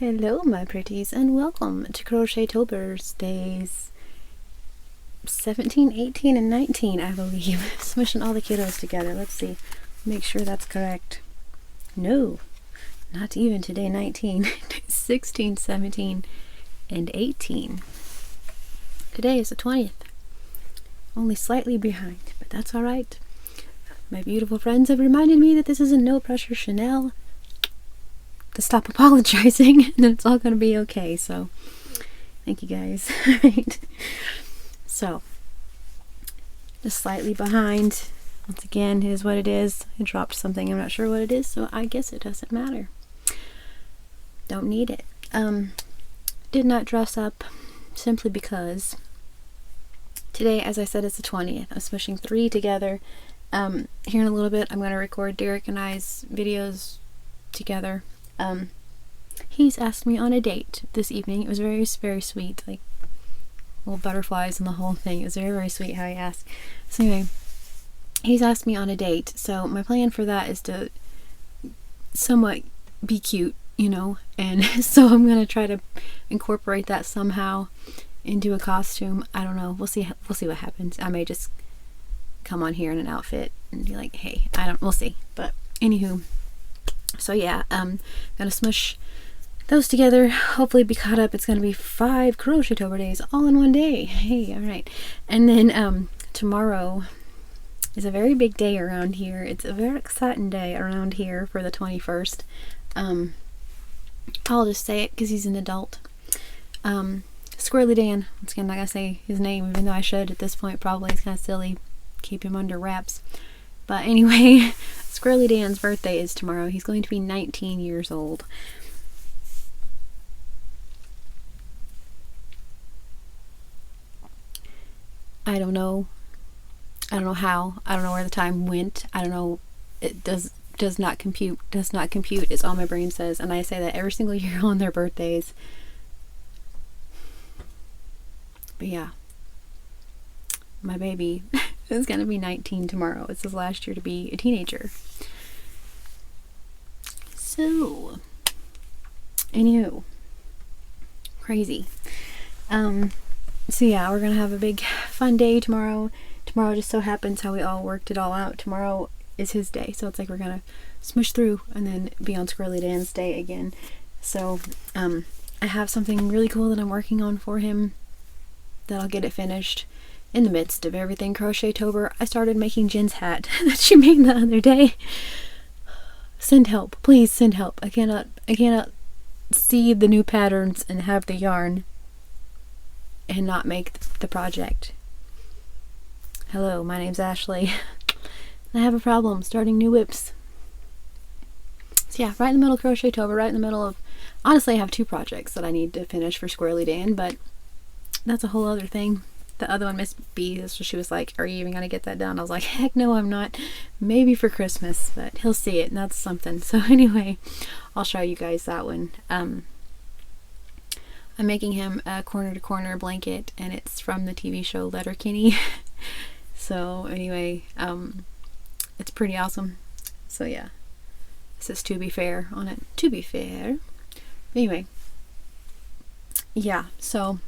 Hello my pretties and welcome to Crochetober's days 17, 18, and 19 I believe. Smushing all the kiddos together. Let's see. Make sure that's correct. No, not even today 19. 16, 17, and 18. Today is the 20th. Only slightly behind, but that's alright. My beautiful friends have reminded me that this is a no pressure Chanel. To stop apologizing, and then it's all going to be okay. So, thank you guys. Right. So, just slightly behind. Once again, it is what it is. I dropped something. I'm not sure what it is, so I guess it doesn't matter. Don't need it. Did not dress up simply because today, as I said, it's the 20th. I'm smushing 3 together. Here in a little bit, I'm going to record Derek and I's videos together. He's asked me on a date this evening. It was very, very sweet, like little butterflies and the whole thing. It was very, very sweet how he asked. So anyway, he's asked me on a date. So my plan for that is to somewhat be cute, you know, and so I'm gonna try to incorporate that somehow into a costume. I don't know. We'll see what happens. I may just come on here in an outfit and be like, hey, we'll see. But anywho. So yeah, gonna smush those together, hopefully be caught up. It's gonna be 5 Crochetober days all in one day. Hey, alright. And then tomorrow is a very big day around here. It's a very exciting day around here for the 21st. I'll just say it because he's an adult. Squirrely Dan, once again, I'm not gonna say his name, even though I should at this point probably. It's kind of silly, keep him under wraps. But anyway, Squirrely Dan's birthday is tomorrow. He's going to be 19 years old. I don't know how. I don't know where the time went. I don't know. It does not compute. Does not compute is all my brain says. And I say that every single year on their birthdays. But yeah. My baby is going to be 19 tomorrow. It's his last year to be a teenager. So, anywho, crazy. So yeah, we're going to have a big fun day tomorrow. Tomorrow just so happens how we all worked it all out. Tomorrow is his day. So it's like we're going to smush through and then be on Squirrely Dan's day again. So, I have something really cool that I'm working on for him that I'll get it finished. In the midst of everything Crochetober, I started making Jen's hat that she made the other day. Send help. Please send help. I cannot see the new patterns and have the yarn and not make the project. Hello, my name's Ashley. I have a problem starting new whips. So yeah, right in the middle of Crochetober, right in the middle of... Honestly, I have 2 projects that I need to finish for Squirrely Dan, but that's a whole other thing. The other one, Miss B, so she was like, are you even gonna get that done? I was like, heck no, I'm not. Maybe for Christmas, but he'll see it and that's something. So anyway, I'll show you guys that one. I'm making him a corner to corner blanket and it's from the TV show Letterkenny. So anyway, it's pretty awesome. So yeah, this is To Be Fair on it. To be fair. Anyway, yeah, so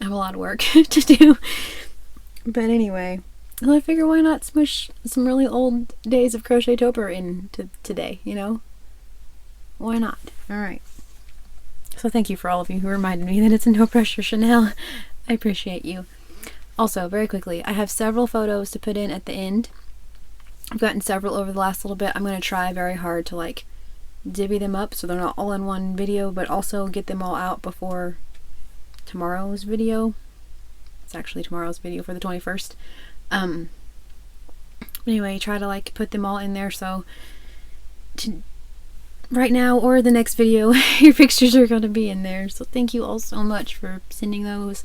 I have a lot of work to do. But anyway, well, I figure why not smush some really old days of Crochetober into today, you know? Why not? Alright. So thank you for all of you who reminded me that it's a no pressure Chanel. I appreciate you. Also, very quickly, I have several photos to put in at the end. I've gotten several over the last little bit. I'm going to try very hard to like divvy them up so they're not all in one video, but also get them all out before tomorrow's video. It's actually tomorrow's video for the 21st. Anyway, try to like put them all in there so right now or the next video your pictures are going to be in there. So thank you all so much for sending those.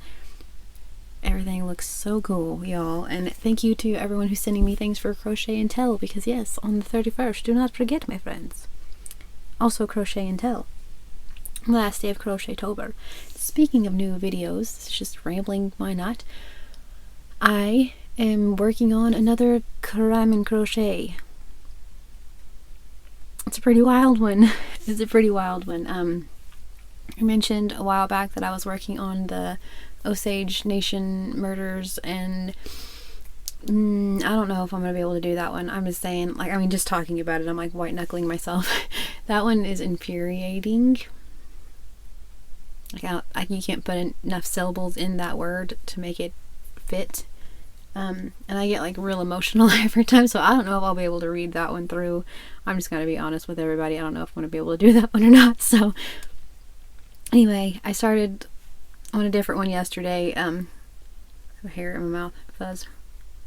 Everything looks so cool, y'all, and thank you to everyone who's sending me things for Crochet and Tell, because yes, on the 31st, do not forget, my friends. Also Crochet and Tell. Last day of Crochetober. Speaking of new videos, it's just rambling, why not? I am working on another crime and crochet. it's a pretty wild one. It's a pretty wild one. I mentioned a while back that I was working on the Osage Nation murders, and I don't know if I'm gonna be able to do that one. I'm just saying, like, I mean, just talking about it, I'm like white knuckling myself. That one is infuriating. Like, you can't put enough syllables in that word to make it fit. And I get like real emotional every time, so I don't know if I'll be able to read that one through. I'm just gonna be honest with everybody. I don't know if I'm gonna be able to do that one or not. So anyway, I started on a different one yesterday. Hair in my mouth, fuzz,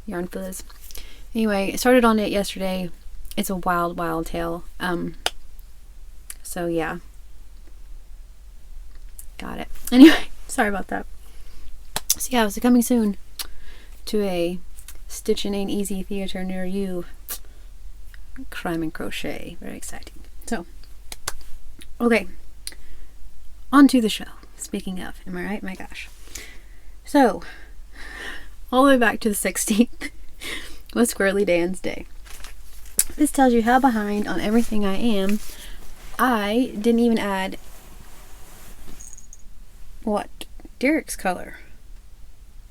yarn fuzz. Anyway, I started on it yesterday. It's a wild, wild tale. So yeah, got it. Anyway, sorry about that. So yeah, it's coming soon to a Stitchin' Ain't Easy theater near you. Crime and crochet. Very exciting. So, okay. On to the show. Speaking of, am I right? My gosh. So, all the way back to the 16th was Squirrely Dan's Day. This tells you how behind on everything I am. I didn't even add what? Derek's color.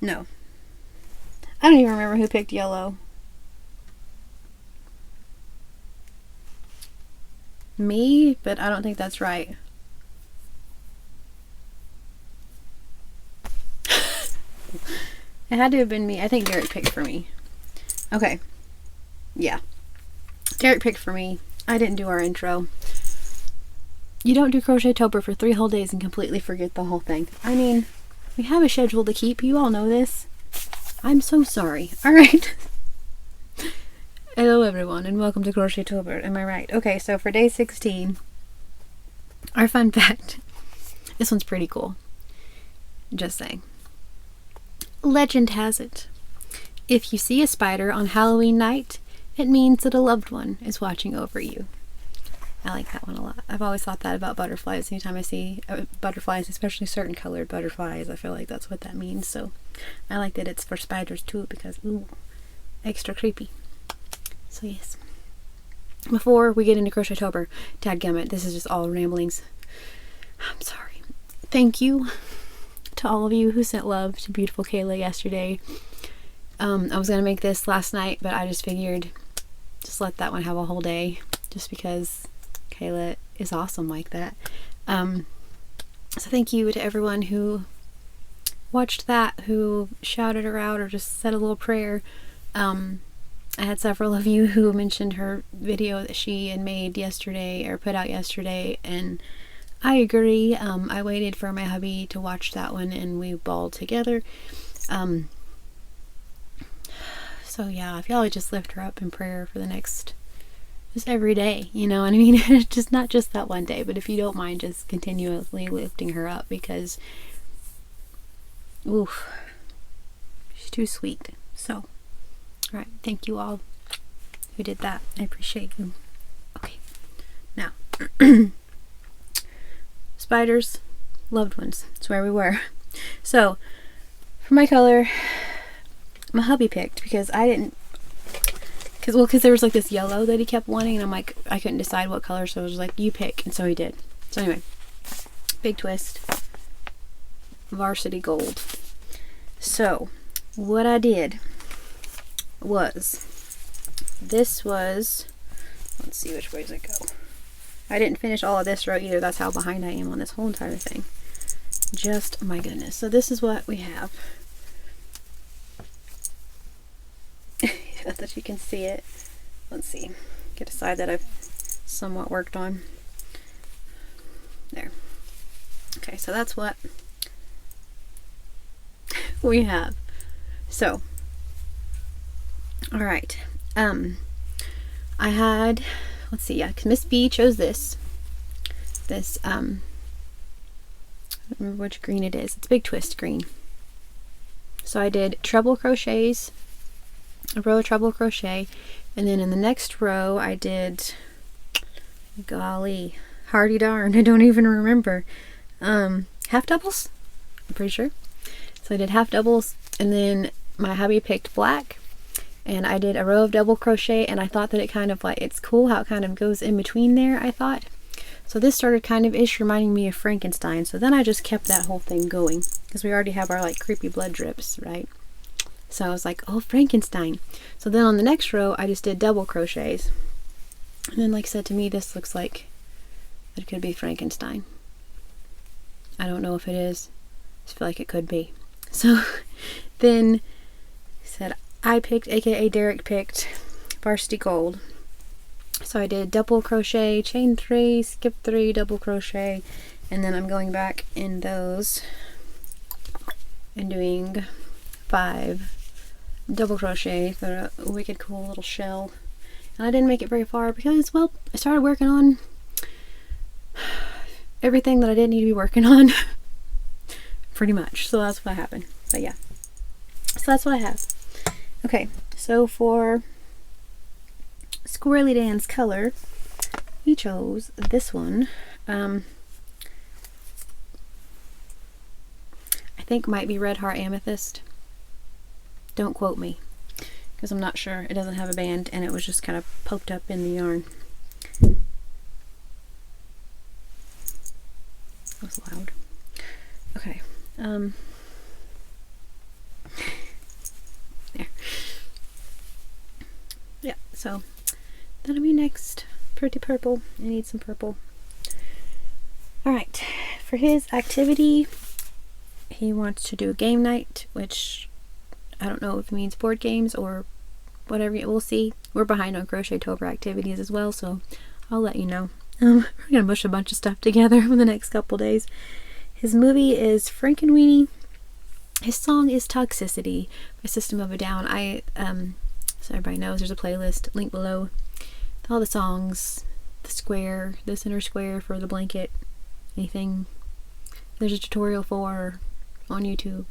No. I don't even remember who picked yellow. Me? But I don't think that's right. It had to have been me. I think Derek picked for me. Okay. Yeah. Derek picked for me. I didn't do our intro. You don't do Crochetober for 3 whole days and completely forget the whole thing. I mean, we have a schedule to keep. You all know this. I'm so sorry. Alright. Hello everyone and welcome to Crochetober. Am I right? Okay, so for day 16, our fun fact. This one's pretty cool. Just saying. Legend has it, if you see a spider on Halloween night, it means that a loved one is watching over you. I like that one a lot. I've always thought that about butterflies. Anytime I see butterflies, especially certain colored butterflies, I feel like that's what that means. So I like that it's for spiders too, because ooh, extra creepy. So yes. Before we get into Crochetober, dadgummit, this is just all ramblings. I'm sorry. Thank you to all of you who sent love to beautiful Kayla yesterday. I was gonna make this last night, but I just figured just let that one have a whole day, just because Kayla is awesome like that. So thank you to everyone who watched that, who shouted her out or just said a little prayer. I had several of you who mentioned her video that she had made yesterday or put out yesterday, and I agree. I waited for my hubby to watch that one and we bawled together. So yeah, if y'all would just lift her up in prayer for the next, just every day, you know what I mean? Just not just that one day, but if you don't mind just continually lifting her up, because oof, she's too sweet. So, alright, thank you all who did that. I appreciate you. Okay, now spiders, loved ones. That's where we were. So, for my color, my hubby picked, because I didn't, because there was like this yellow that he kept wanting, and I'm like, I couldn't decide what color, so I was like, you pick, and so he did. So anyway, big twist, varsity gold. So, what I did was, this was, let's see which ways it go. I didn't finish all of this row either. That's how behind I am on this whole entire thing. Just, my goodness. So this is what we have. Not that you can see it. Let's see. Get a side that I've somewhat worked on. There. Okay, so that's what we have. So, alright. I had, let's see, yeah, 'cause Miss B chose this. This, I don't remember which green it is. It's Big Twist green. So I did treble crochets, a row of treble crochet, and then in the next row I did, golly, hardy darn, I don't even remember, half doubles, I'm pretty sure. So I did half doubles, and then my hubby picked black, and I did a row of double crochet, and I thought that it kind of like, it's cool how it kind of goes in between there, I thought. So this started kind of ish reminding me of Frankenstein, so then I just kept that whole thing going because we already have our like creepy blood drips, right? So I was like, oh, Frankenstein. So then on the next row I just did double crochets, and then like I said, to me this looks like it could be Frankenstein. I don't know if it is. I just feel like it could be. So then said I picked, aka Derek picked, Varsity Gold. So I did double crochet, chain 3, skip 3, double crochet, and then I'm going back in those and doing 5 double crochet for a wicked cool little shell. And I didn't make it very far because, well, I started working on everything that I didn't need to be working on pretty much. So that's what happened. But yeah, so that's what I have. Okay, so for Squirrely Dan's color, he chose this one. I think might be Red Heart Amethyst. Don't quote me, because I'm not sure. It doesn't have a band, and it was just kind of poked up in the yarn. That was loud. Okay. There. Yeah, so that'll be next. Pretty purple. I need some purple. Alright, for his activity, he wants to do a game night, which I don't know if it means board games or whatever. We'll see. We're behind on Crochetober activities as well, so I'll let you know. We're gonna mush a bunch of stuff together in the next couple days. His movie is Frankenweenie. His song is Toxicity by System of a Down. So everybody knows, there's a playlist, link below. All the songs, the square, the center square for the blanket, anything there's a tutorial for on YouTube,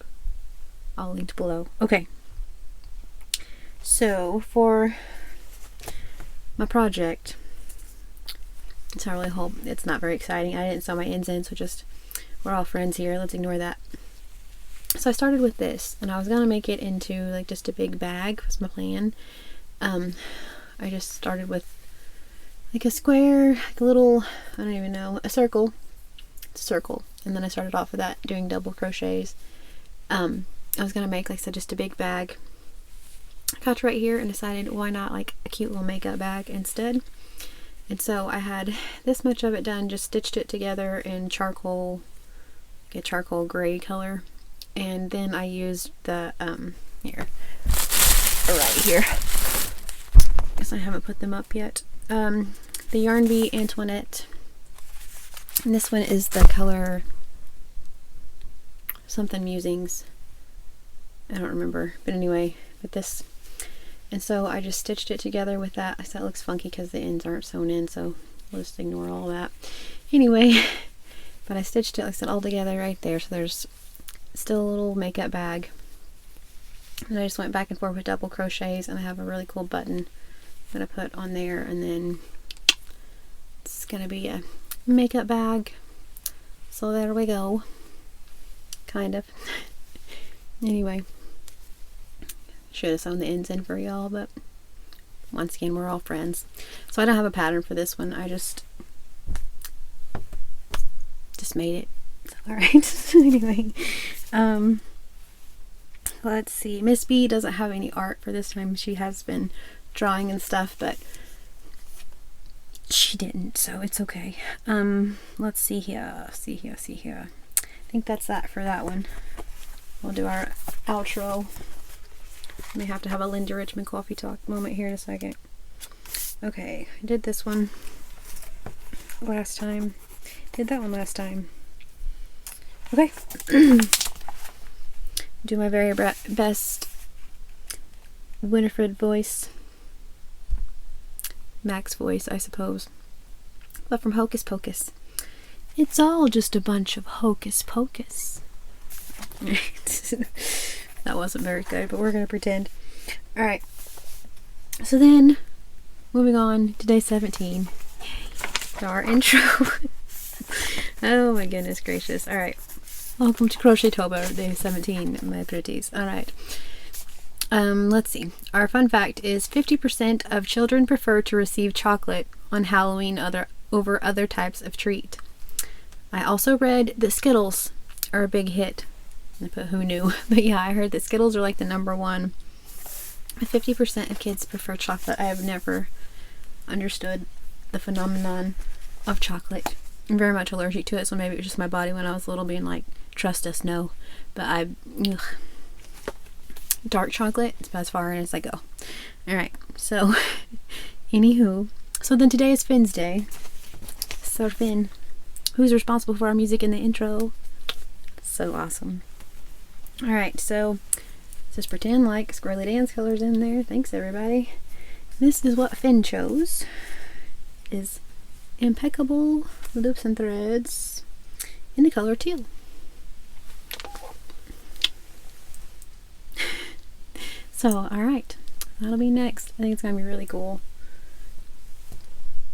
all linked below. Okay, so for my project, it's not really it's not very exciting. I didn't sew my ends in, so just, we're all friends here, let's ignore that. So I started with this, and I was gonna make it into like just a big bag, was my plan. I just started with like a square, like a little, I don't even know, a circle. It's a circle, and then I started off with that, doing double crochets. I was gonna make, like I said, just a big bag. I got to right here and decided why not like a cute little makeup bag instead. And so I had this much of it done, just stitched it together in charcoal, like a charcoal gray color. And then I used the, here, right here. Guess I haven't put them up yet. The Yarn Bee Antoinette. And this one is the color something Musings. I don't remember. But anyway, with this. And so I just stitched it together with that. I said it looks funky because the ends aren't sewn in, so we'll just ignore all that. Anyway, but I stitched it, like I said, all together right there. So there's still a little makeup bag, and I just went back and forth with double crochets, and I have a really cool button I'm gonna put on there, and then it's gonna be a makeup bag. So there we go, kind of. Anyway, should have sewn the ends in for y'all, but once again, we're all friends. So I don't have a pattern for this one. I just made it. Alright. Anyway, let's see. Miss B doesn't have any art for this time. She has been drawing and stuff, but she didn't, so it's okay. Let's see here. See here. I think that's that for that one. We'll do our outro. May have to have a Linda Richmond coffee talk moment here in a second. Okay, I did this one last time. Did that one last time. Okay. Do my very best Winifred voice. Max voice, I suppose. But from Hocus Pocus. It's all just a bunch of hocus pocus. That wasn't very good, but we're gonna pretend. Alright. So then, moving on to day 17. Yay. Our intro. Oh my goodness gracious. Alright. Welcome to Crochetober, day 17, my pretties. Alright. Let's see. Our fun fact is 50% of children prefer to receive chocolate on Halloween over other types of treat. I also read that Skittles are a big hit. But who knew? But yeah, I heard that Skittles are like the #1. 50% of kids prefer chocolate. I have never understood the phenomenon of chocolate. I'm very much allergic to it, so maybe it was just my body when I was little being like, trust us, no. But dark chocolate, it's about as far in as I go. Alright, so, anywho. So then today is Finn's Day. So Finn, who's responsible for our music in the intro? So awesome. Alright, so just pretend like squirrely dance colors in there. Thanks everybody. This is what Finn chose. Is impeccable loops and threads in the color teal. So, alright. That'll be next. I think it's gonna be really cool.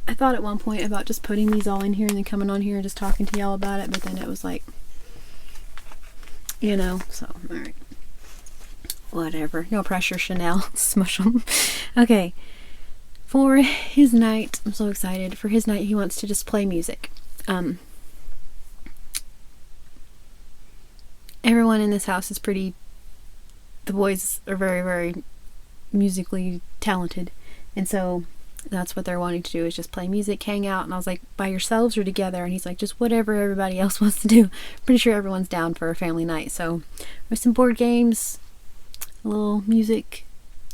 I thought at one point about just putting these all in here and then coming on here and just talking to y'all about it, but then it was like, you know, so, alright. Whatever. No pressure, Chanel. Smush them. Okay. For his night, I'm so excited. For his night, he wants to just play music. Everyone in this house is pretty... The boys are very, very musically talented. And so that's what they're wanting to do, is just play music, hang out. And I was like, by yourselves or together? And he's like, just whatever everybody else wants to do. Pretty sure everyone's down for a family night. So there's some board games, a little music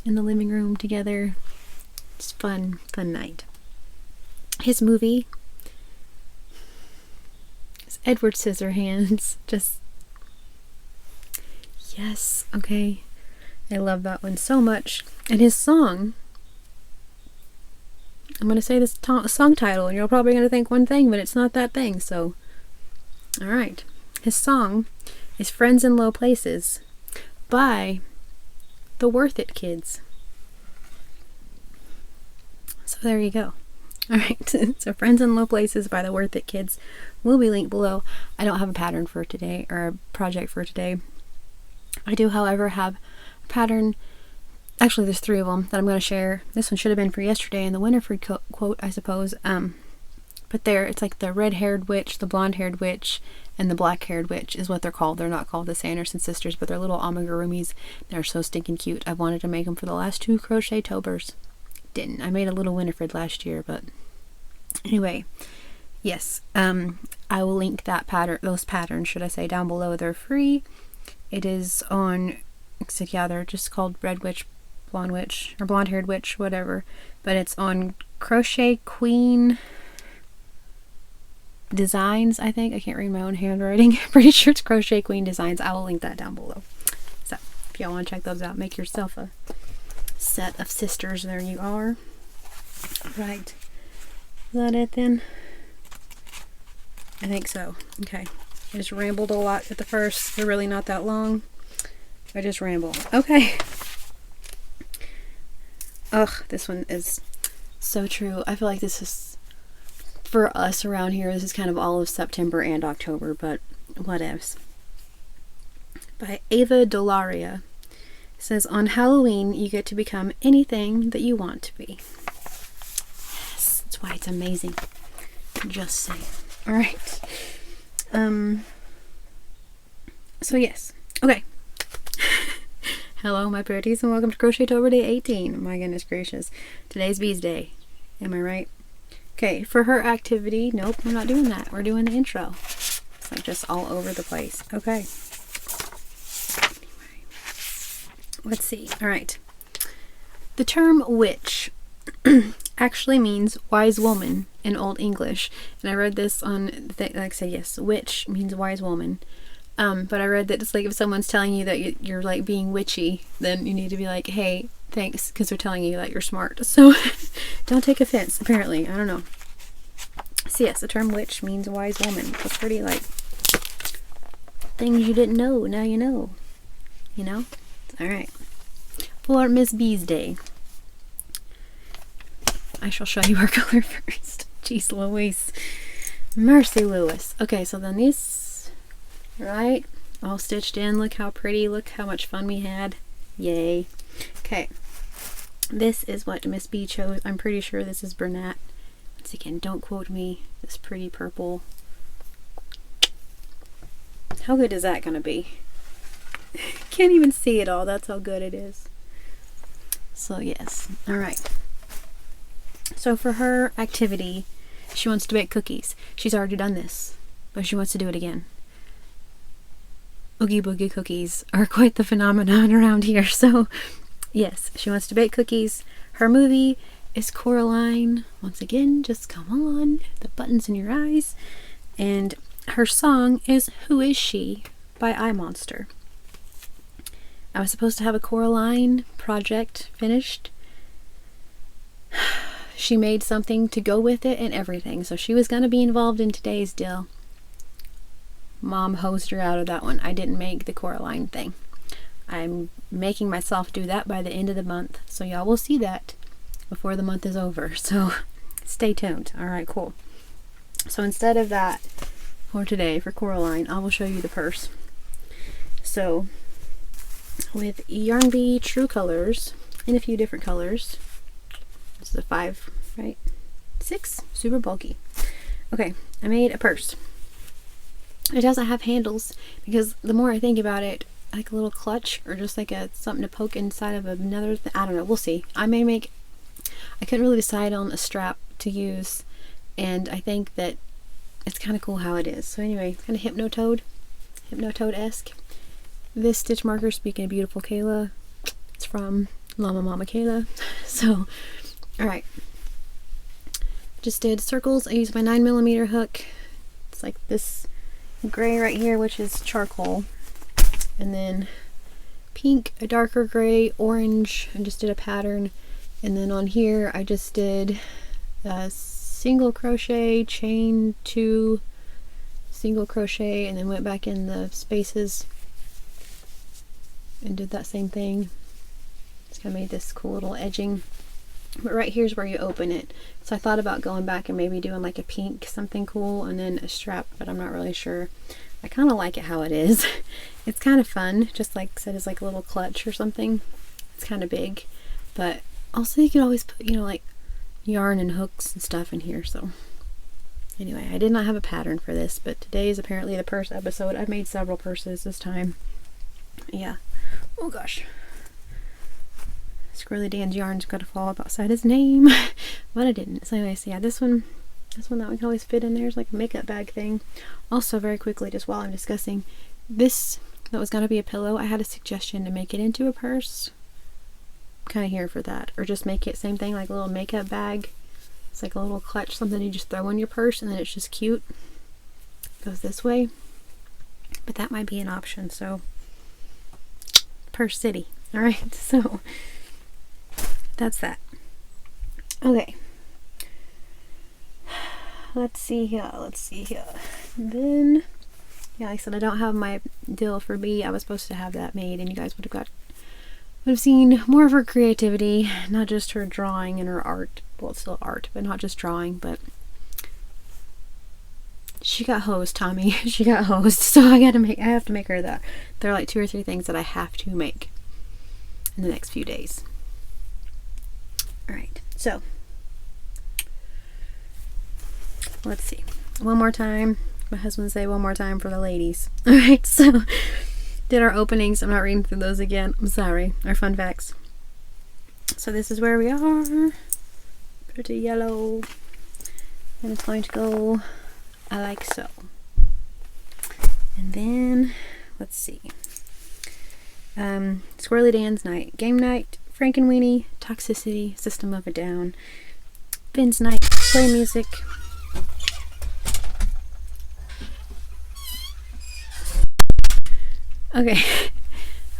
in the living room together. Just fun night. His movie is Edward Scissorhands. Just, yes, okay. I love that one so much. And his song, I'm going to say this song title, and you're probably going to think one thing, but it's not that thing, so. Alright. His song is Friends in Low Places by the Worth It Kids. So there you go. Alright, so Friends in Low Places by the Worth It Kids will be linked below. I don't have a pattern for today, or a project for today. I do, however, have a pattern. Actually, there's 3 of them that I'm going to share. This one should have been for yesterday in the Winifred quote, I suppose. But it's like the red-haired witch, the blonde-haired witch, and the black-haired witch is what they're called. They're not called the Sanderson sisters, but they're little amigurumis. They're so stinking cute. I've wanted to make them for the last 2 Crochetobers. Didn't. I made a little Winifred last year, but anyway, yes. I will link those patterns, should I say, down below. They're free. It is on, yeah, they're just called Red Witch, Blonde Witch, or Blonde-Haired Witch, whatever. But it's on Crochet Queen Designs, I think. I can't read my own handwriting. Pretty sure it's Crochet Queen Designs. I will link that down below. So, if y'all want to check those out, make yourself a set of sisters. There you are. Right. Is that it then? I think so. Okay. I just rambled a lot at the first. They're really not that long. I just ramble. Okay. Ugh, this one is so true. I feel like this is, for us around here, this is kind of all of September and October, but whatevs. By Ava Dolaria. It says, on Halloween, you get to become anything that you want to be. Yes, that's why it's amazing. Just saying. Alright. So yes. Okay. Hello, my pretties, and welcome to Crochetober Day 18. My goodness gracious. Today's Bee's Day. Am I right? Okay, for her activity, nope, we're not doing that. We're doing the intro. It's like just all over the place. Okay. Anyway. Let's see. Alright. The term witch actually means wise woman in Old English. And I read this on, like I said, yes, witch means wise woman. But I read that it's like if someone's telling you that you're like being witchy, then you need to be like, hey, thanks, because they're telling you that you're smart. So don't take offense, apparently. I don't know. So yes, the term witch means wise woman. It's pretty like things you didn't know, now you know. You know? Alright. For Miss Bee's Day, I shall show you our color first. Jeez Louise. Mercy Lewis. Okay, so then these, right, all stitched in. Look how pretty. Look how much fun we had. Yay. Okay, this is what Miss B chose. I'm pretty sure this is Bernat. Once again, don't quote me. This pretty purple. How good is that gonna be? Can't even see it all. That's how good it is. So yes, all right. So for her activity, she wants to bake cookies. She's already done this, but she wants to do it again. Oogie Boogie cookies are quite the phenomenon around here. So yes, she wants to bake cookies. Her movie is Coraline. Once again, just come on. The buttons in your eyes. And her song is Who Is She by iMonster. I was supposed to have a Coraline project finished. She made something to go with it and everything, so she was going to be involved in today's deal. Mom hosed her out of that one. I didn't make the Coraline thing. I'm making myself do that by the end of the month, so y'all will see that before the month is over, so stay tuned. Alright, cool. So instead of that, for today, for Coraline, I will show you the purse. So with Yarn Bee True Colors in a few different colors. This is a 5, right? 6, super bulky. Okay, I made a purse. It doesn't have handles because the more I think about it, like a little clutch or just like a something to poke inside of another thing. I don't know, we'll see. I couldn't really decide on a strap to use, and I think that it's kind of cool how it is. So anyway, kind of Hypnotoad-esque. This stitch marker, speaking of beautiful Kayla, it's from Llama Mama Kayla. So, alright. Just did circles. I used my 9mm hook. It's like this gray right here, which is charcoal. And then pink, a darker gray, orange. I just did a pattern. And then on here, I just did a single crochet, chain 2, single crochet, and then went back in the spaces and did that same thing. Just kind of made this cool little edging. But right here's where you open it. So I thought about going back and maybe doing like a pink something cool and then a strap, but I'm not really sure. I kind of like it how it is. It's kind of fun, just like I said, it's like a little clutch or something. It's kind of big, but also you can always put, you know, like yarn and hooks and stuff in here. So anyway, I did not have a pattern for this, but today is apparently the purse episode. I've made several purses this time. Yeah. Oh gosh. Squirrely Dan's yarn's got to fall up outside his name. But I didn't. So anyways, yeah, this one that one can always fit in there. It's like a makeup bag thing. Also, very quickly, just while I'm discussing this, that was going to be a pillow, I had a suggestion to make it into a purse. I'm kind of here for that. Or just make it same thing, like a little makeup bag. It's like a little clutch, something you just throw in your purse, and then it's just cute. Goes this way. But that might be an option, so Purse City. Alright, so that's that. Okay. Let's see here. Then, yeah, like I said, I don't have my deal for B. I was supposed to have that made, and you guys would have seen more of her creativity, not just her drawing and her art. Well, it's still art, but not just drawing, but she got hosed, Tommy. She got hosed, so I have to make her that. There are like 2 or 3 things that I have to make in the next few days. Alright, so let's see. One more time. My husband would say one more time for the ladies. Alright, so did our openings. I'm not reading through those again. I'm sorry. Our fun facts. So this is where we are. Pretty yellow. And it's going to go like so. And then, let's see. Squirrely Dan's night. Game night. Frankenweenie. Toxicity. System of a Down. Finn's night. Play music. Okay.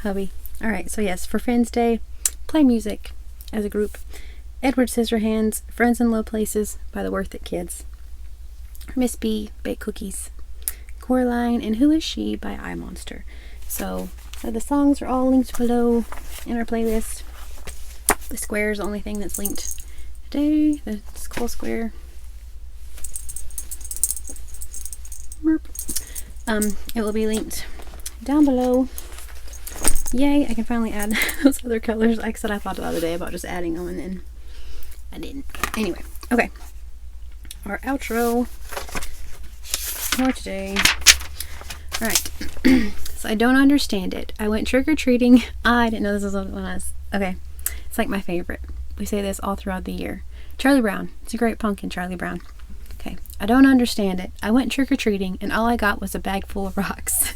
Hubby. Alright, so yes, for Finn's day, play music as a group. Edward Scissorhands, Friends in Low Places by the Worth It Kids. Miss B, Bake Cookies. Coraline, and Who Is She by iMonster. So the songs are all linked below in our playlist. The square is the only thing that's linked today. The skull square. It will be linked down below. yay, I can finally add those other colors. Like I said, I thought the other day about just adding them, and then I didn't. Anyway, okay. Our outro for today. Alright. So I don't understand it. I went trick-or-treating. I didn't know this was what it was. Okay. It's like my favorite. We say this all throughout the year. Charlie Brown. It's a great pumpkin, Charlie Brown. Okay. I don't understand it. I went trick-or-treating and all I got was a bag full of rocks.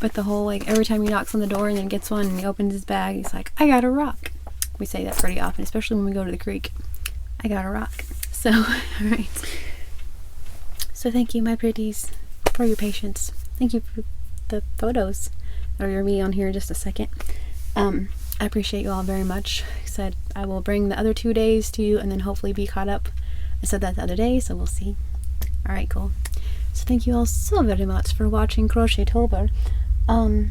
But the whole, like, every time he knocks on the door and then gets one and he opens his bag, he's like, I got a rock. We say that pretty often, especially when we go to the creek. I got a rock. So, alright. So thank you, my pretties, for your patience. Thank you for the photos. Or your me on here in just a second. I appreciate you all very much. Like I said, I will bring the other 2 days to you and then hopefully be caught up. I said that the other day, so we'll see. Alright, cool. So thank you all so very much for watching Crochetober. I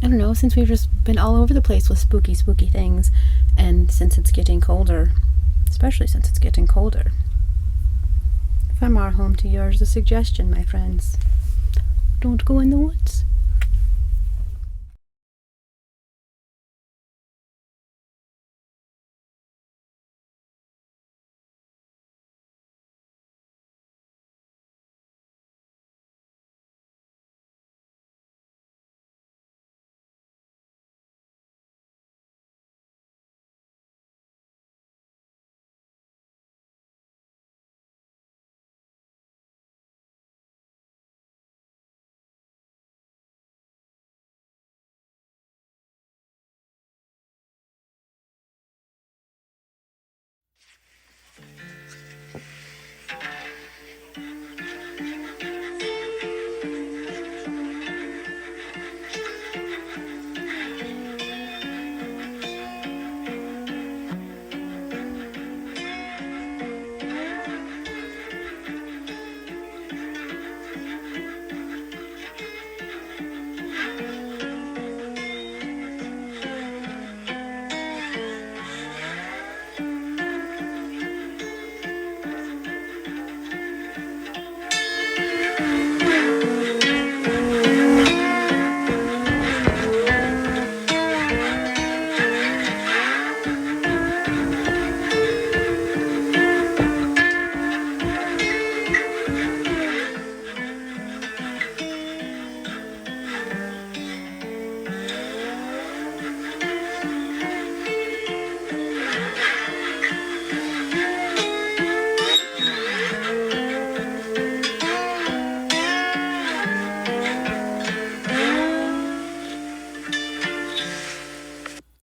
don't know, since we've just been all over the place with spooky things, and since it's getting colder, especially since it's getting colder, from our home to yours, a suggestion, my friends. Don't go in the woods.